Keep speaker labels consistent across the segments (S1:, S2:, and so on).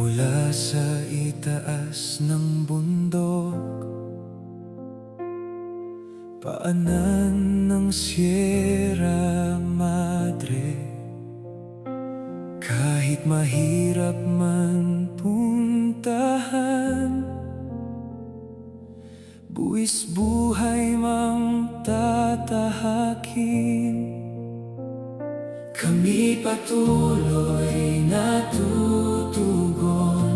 S1: Mula sa itaas ng bundok, paanan ng Sierra Madre, kahit mahirap man puntahan, buwis buhay mang tatahakin, kami patuloy na tutugon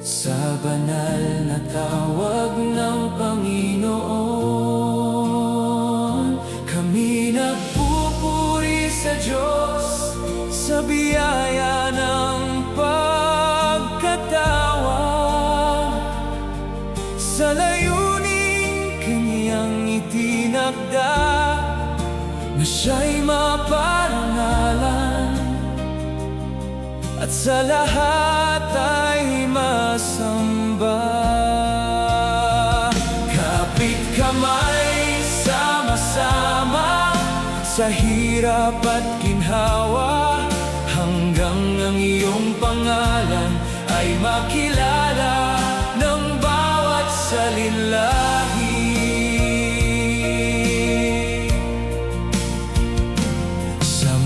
S1: sa banal na tawag ng Panginoon. Kami nagpupuri sa Diyos sa biyaya ng pagkatawag, sa layuning Kanyang itinakda, na siya'y maparangalan at sa lahat ay masamba. Kapit kamay, sama-sama sa hirap at ginhawa, hanggang ang iyong pangalan ay makilala ng bawat salinlahi.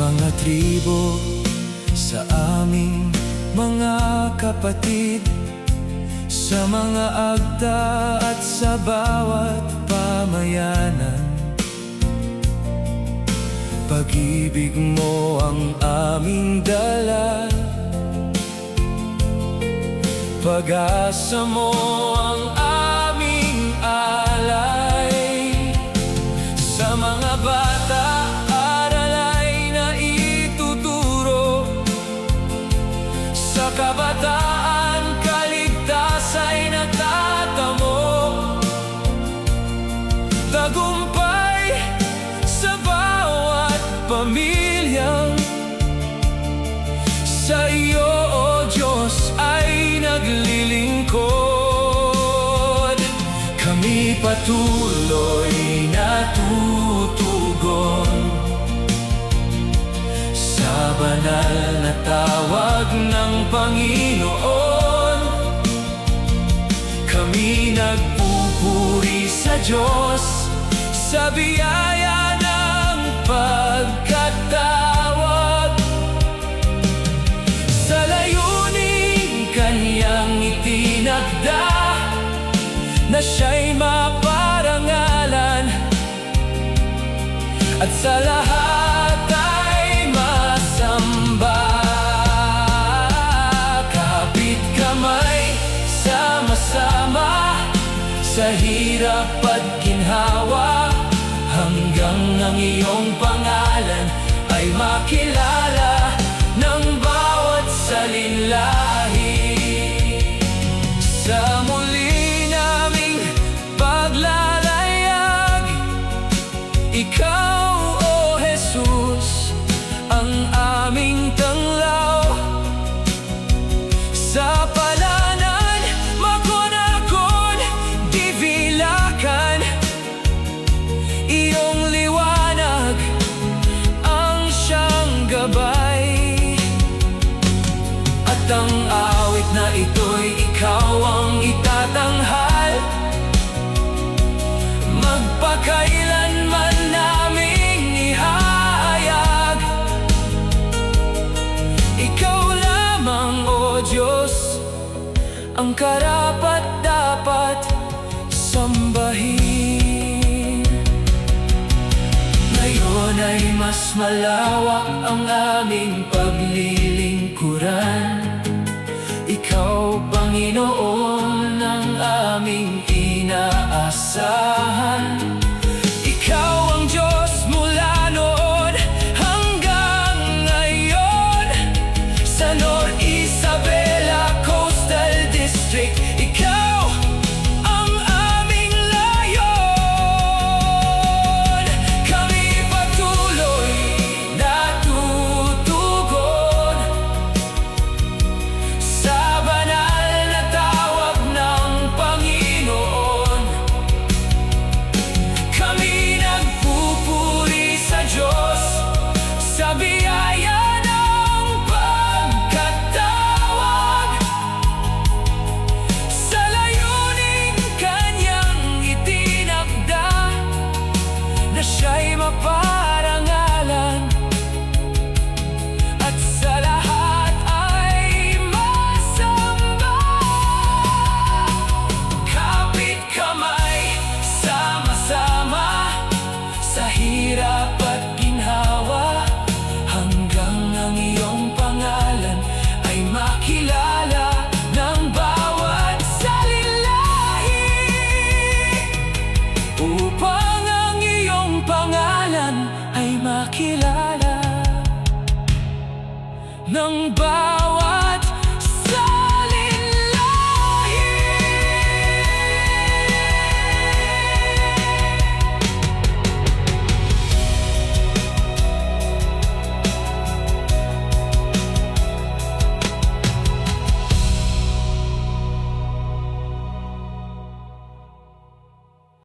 S1: Mga tribo, sa aming mga kapatid, sa mga agda at sa bawat pamayanan, pag-ibig mo ang aming dala, pag-asa mo ang aming alay. Sa mga bata, kabataan, kaligtas ay natatamo, tagumpay sa bawat pamilyang sa iyo, O Diyos, ay naglilingkod. Kami patuloy na tutugon sa banal na tawag ng Panginoon. Kami nagpupuri sa Diyos sa biyaya ng pagkatawag, sa layuning Kanyang itinakda, na siya'y maparangalan at sa lahat masamba. Kapit kamay, sama-sama sa hirap at ginhawa, hanggang ang iyong pangalan ay makilala ng bawat salinlahi. Sa muli naming paglalayag, Ikaw, O Jesus, ang aming tanglaw. Sa palanan, makunakon, divilakan, iyong liwanag ang siyang gabay. At ang awit na ito'y ikaw ang itatanghal, magpakailanman naming ihahayag. Ikaw lamang, O Diyos, ang karapat-dapat sambahin. Ngayon ay mas malawak ang aming paglilingkuran. Ikaw, Panginoon, ang aming inaasahan. Ikaw ang Diyos mula noon hanggang ngayon. Sa North Isabela Coastal District, Ikaw ang aming layon. Kami patuloy na tutugon sa banal na tawag ng Panginoon. ng bayan.